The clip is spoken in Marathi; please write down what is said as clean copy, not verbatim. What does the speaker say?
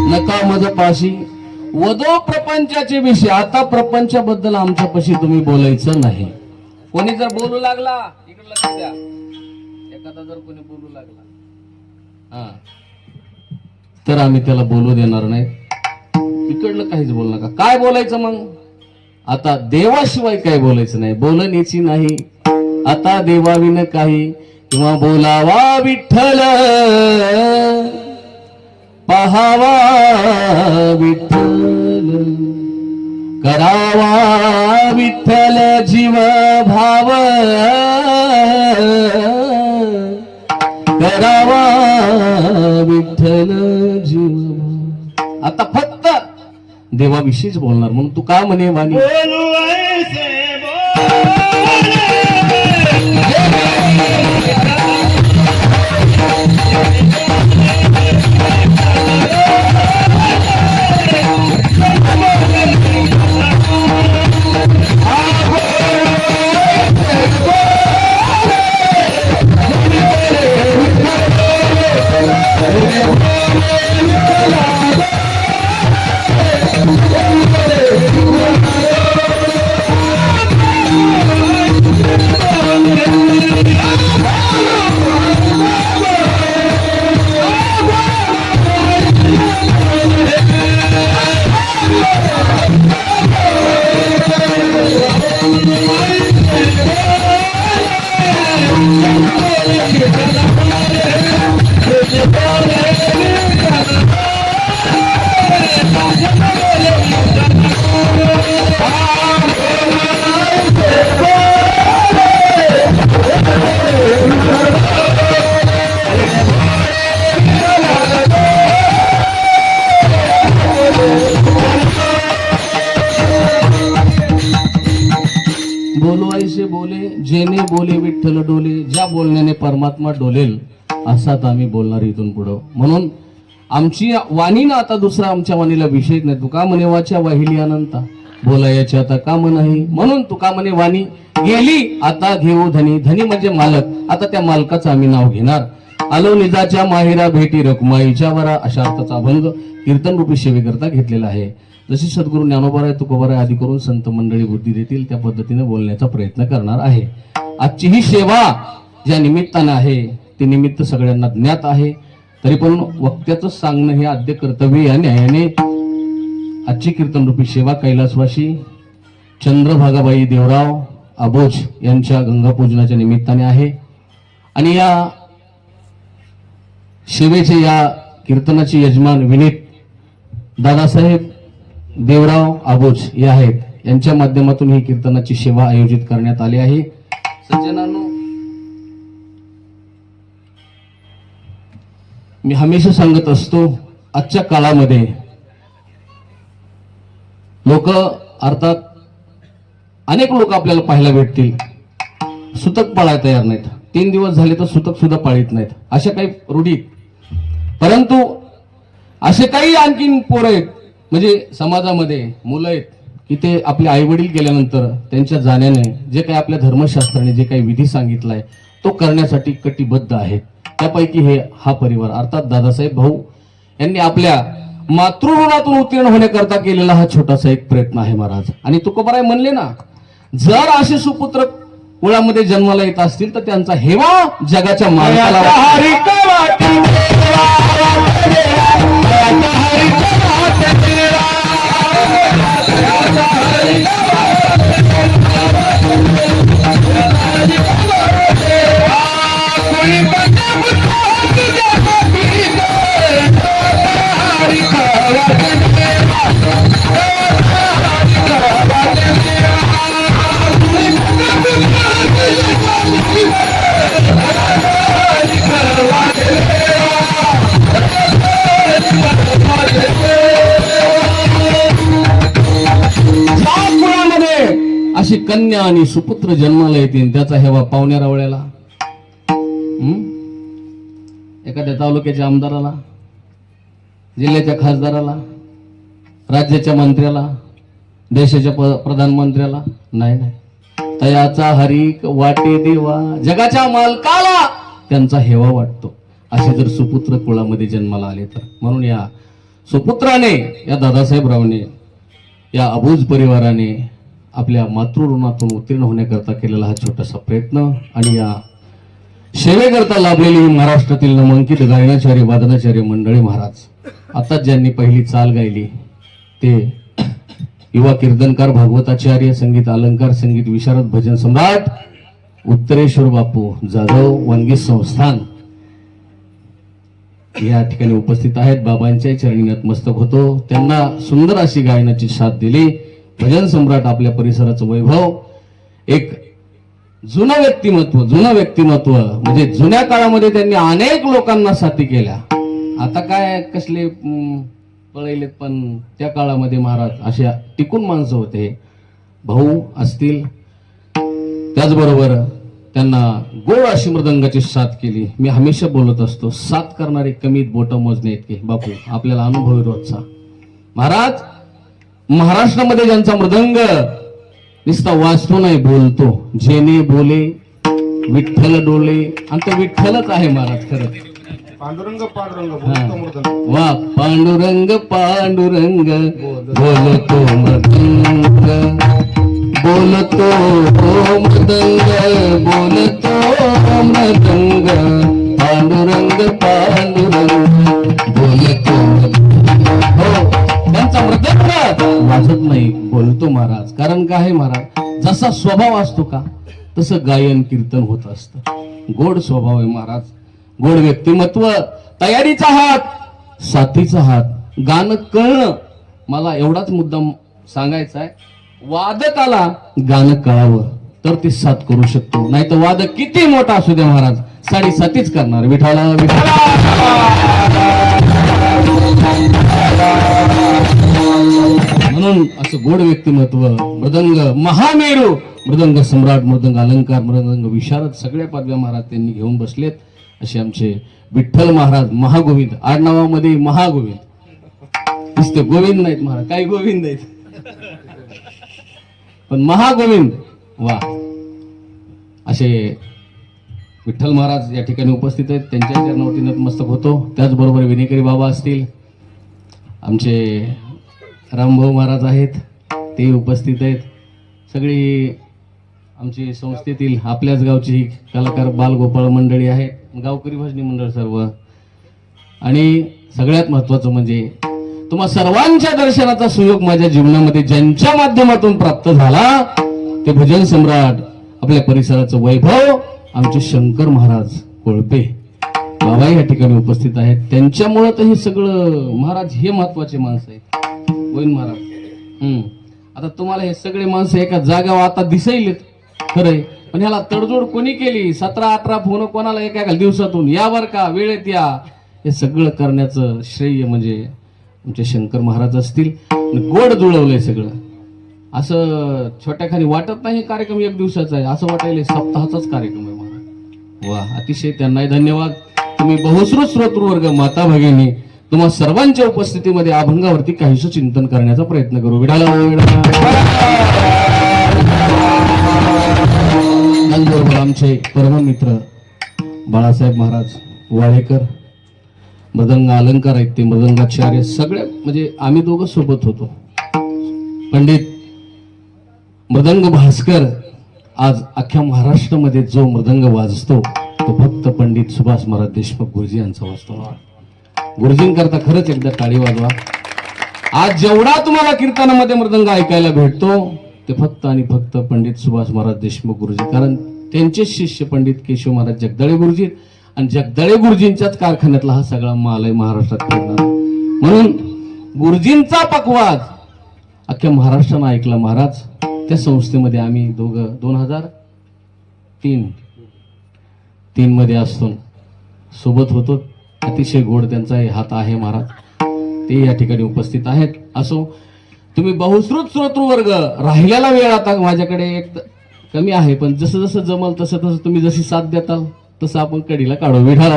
नका मज पाशी वदो प्रपंचाचे विषय. आता प्रपंचाबद्दल आमच्यापाशी तुम्ही बोलायचं नाही. कोणी जर बोलू लागला इकडे लक्ष द्या, एखादा जर कोणी बोलू लागला तर आम्ही त्याला बोलू देणार नाही. इकडलं काहीच बोलू नका. काय बोलायचं मग? आता देवाशिवाय काय बोलायचं नाही, बोलण्याची नाही. आता देवाविन काही किंवा बोलावा विठ्ठल, पहावा विठ्ठल, करावा विठ्ठल जीव भाव, करावा विठ्ठल जीव. आता फक्त देवाविषयीच बोलणार. म्हणून तू का म्हणे वाणी बोलो ऐसे बोले जेने बोले विठ्ठल डोले. ज्या बोलण्याने परमात्मा डोलेल असाच आम्ही बोलणार इथून पुढं. म्हणून आमची वाणी ना आता दुसरा आमच्या वाणीला विषय नाही. तुका म्हणे वाच्या वाहिली अनंता, बोलायचे आता काम नाही. म्हणून तुका म्हणे वाणी गेली आता घेऊ धनी. धनी म्हणजे मालक. आता त्या मालकाचं आम्ही नाव घेणार. आलो निजाच्या माहेरा भेटी रखुमाईच्या वरा, अशा अर्थाचा अभंग कीर्तन रूपी सेवेकरता घेतलेला आहे. जशी सद्गुरू ज्ञानोबाराय तुकोबाराय आदी करून संत मंडळी बुद्धी देतील त्या पद्धतीने बोलण्याचा प्रयत्न करणार आहे. आजची ही सेवा ज्या निमित्तानं आहे ते निमित्त सगळ्यांना ज्ञात आहे. तरी पण वक्त्याचं सांगणं हे आद्य कर्तव्य या न्यायाने आजची कीर्तन रूपी सेवा कैलासवासी चंद्रभागाबाई देवराव आबोज यांच्या गंगापूजनाच्या निमित्ताने आहे. आणि या सेवेचे या कीर्तनाचे यजमान विनीत दादासाहेब देवराव आबोज हे आहेत. यांच्या माध्यमातून ही कीर्तनाची सेवा आयोजित करण्यात आली आहे. सज्जनांनो, मी हमेशा सांगत असतो आजच्या काळामध्ये लोक अर्थात अनेक लोक आपल्याला पाहायला भेटतील सुतक पाळायला तयार नाहीत. 3 दिवस झाले तर सुतक सुद्धा पाळीत नाहीत. अशा काही रूढी. परंतु असे काही आणखीन पोरं आहेत म्हणजे समाजामध्ये मुलं आहेत की ते आपले आई वडील गेल्यानंतर त्यांच्या जाण्याने जे काही आपल्या धर्मशास्त्राने जे काही विधी सांगितलाय तो करण्यासाठी कटिबद्ध आहेत. त्यापैकी हा परिवार अर्थात दादासाहेब भाऊ यांनी आपल्या मातृऋणातून उत्तीर्ण होण्याकरता केलेला हा छोटासा एक प्रयत्न आहे महाराज. आणि तुकोबाराय म्हणले ना, जर असे सुपुत्र कुळामध्ये जन्माला येत असतील तर त्यांचा हेवा जगाच्या मालकाला अशी कन्या आणि सुपुत्र जन्माला येतील त्याचा हेवा पाहुण्या रावळ्याला, एखाद्या तालुक्याच्या आमदाराला, जिल्ह्याच्या खासदाराला, राज्याच्या मंत्र्याला, देशाच्या प्रधानमंत्र्याला नाही. तयाचा हरिक वाटे देवा, जगाच्या मालकाला त्यांचा हेवा वाटतो. असे जर सुपुत्र कुळामध्ये जन्माला आले तर. म्हणून या सुपुत्राने या दादासाहेबरावने या अबूज परिवाराने आपल्या मातृऋणातून उत्तीर्ण होण्याकरता केलेला हा छोटासा प्रयत्न आणि या सेवेकरता लाभलेली महाराष्ट्रातील नामांकित गायनाचार्य वादनाचार्य मंडळी महाराज आता ज्यांनी पहिली चाल गायली ते युवा कीर्तनकार भागवताचार्य संगीत अलंकार संगीत विशारद भजन सम्राट उत्तरेश्वर बापू जाधव वांगी संस्थान या ठिकाणी उपस्थित आहेत. बाबांच्या चरणी नतमस्तक होतो. त्यांना सुंदर अशी गायनाची साथ दिली. भजन सम्राट आपल्या परिसराचं वैभव एक जुनं व्यक्तिमत्व म्हणजे जुन्या काळामध्ये त्यांनी अनेक लोकांना साथी केल्या. आता काय कसले पळलेत पण त्या काळामध्ये महाराज अशा टिकून माणसं होते. भाऊ असतील त्याचबरोबर त्यांना गोड अशी मृदंगाची साथ केली. मी हमेशा बोलत असतो साथ करणारे कमीत बोटं मोजणे इतके बापू आपल्याला अनुभव रोजचा. महाराज महाराष्ट्रामध्ये ज्यांचा मृदंग नुसता वाचतो नाही बोलतो. जेने बोले विठ्ठल डोले आणि तो विठ्ठलच आहे महाराज खरं. पांडुरंग पांडुरंग वा पांडुरंग पांडुरंग बोलतो मृदंग बोलतो मृदंग बोलतो मृदंग पांडुरंग पांडुरंग बोलतो हो त्यांचा मृदंग वाजत नाही बोलतो महाराज. कारण काय आहे महाराज जसा स्वभाव असतो का तसं गायन कीर्तन होत असतं. गोड स्वभाव आहे महाराज. गोड व्यक्तिमत्व तयारीचा हात साथीचा हात गाणं कळणं. मला एवढाच मुद्दा सांगायचा आहे वादकाला गाणं कळावं तर ते साथ करू शकतो. नाही तर वादक किती मोठा असू द्या महाराज साथीच करणार. विठाला म्हणून असं गोड व्यक्तिमत्व मृदंग महामेरू मृदंग सम्राट मृदंग अलंकार मृदंग विशारद सगळ्या पदव्या महाराज त्यांनी घेऊन बसलेत. असे आमचे विठ्ठल महाराज महागोविंद आडनावामध्ये महागोविंद नुसते गोविंद नाहीत महाराज काही गोविंद आहेत पण महागोविंद वा असे विठ्ठल महाराज या ठिकाणी उपस्थित आहेत. त्यांच्या चरणावरती नतमस्तक होतो. त्याचबरोबर विनेकरी बाबा असतील आमचे रामभाऊ महाराज आहेत ते उपस्थित आहेत. सगळी आमची संस्थेतील आपल्याच गावची कलाकार बालगोपाळ मंडळी आहे गावकरी भजनी मंडळ सर्व आणि सगळ्यात महत्वाचं म्हणजे तुम्हा सर्वांच्या दर्शनाचा सुयोग माझ्या जीवनामध्ये ज्यांच्या माध्यमातून प्राप्त झाला ते भजन सम्राट आपल्या परिसराचं वैभव आमचे शंकर महाराज कोळपे बाबा या ठिकाणी उपस्थित आहेत. त्यांच्यामुळे तर हे सगळं महाराज हे महत्वाचे माणसं आहेत. गोविंद महाराज आता तुम्हाला हे सगळे माणसं एका जागावर आता दिसायलेत खरंय पण ह्याला तडजोड कोणी केली 17-18 फोन कोणाला एका दिवसातून यावर का वेळेत या हे सगळं करण्याचं श्रेय म्हणजे आमचे शंकर महाराज असतील. गोड जुळवलंय सगळं असं छोट्याखाली वाटत नाही. कार्यक्रम एक दिवसाचा आहे असं वाटायला सप्ताहाचाच कार्यक्रम आहे महाराज. वा अतिशय त्यांनाही धन्यवाद. तुम्ही बहुश्रुत श्रोतृवर्ग माता भगिनी तुम्हा सर्वांच्या उपस्थितीमध्ये अभंगावरती काहीसं चिंतन करण्याचा प्रयत्न करू. त्याचबरोबर आमचे परममित्र बाळासाहेब महाराज वाळेकर मृदंग अलंकार आहेत ते मृदंगाचार्य सगळ्या म्हणजे आम्ही दोघं सोबत होतो. पंडित मृदंग भास्कर आज अख्ख्या महाराष्ट्रामध्ये जो मृदंग वाजतो तो फक्त पंडित सुभाष महाराज देशमुख गुरुजी यांचा वाजतो. गुरुजींकरता खरंच एकदा टाळी वाजवा. आज जेवढा तुम्हाला कीर्तनामध्ये मृदंग ऐकायला भेटतो ते फक्त आणि फक्त पंडित सुभाष महाराज देशमुख गुरुजी कारण त्यांचे शिष्य पंडित केशव महाराज जगदाळे गुरुजी आणि जगदाळे गुरुजींच्याच कारखान्यातला हा सगळा माल आहे महाराष्ट्रात फिरणार. म्हणून गुरुजींचा पकवाज अख्ख्या महाराष्ट्रानं ऐकला महाराज. त्या संस्थेमध्ये आम्ही दोघं 2003 मध्ये असतो सोबत होतो. अतिशय गोड त्यांचा हात आहे महाराज. ते या ठिकाणी उपस्थित आहेत. असो तुम्ही बहुश्रुत श्रोतृवर्ग राहिलेला वेळ आता माझ्याकडे एक कमी आहे पण जसं जसं जमल तसं तसं तुम्ही जशी साथ देताल तसं आपण कडीला काढू. विठा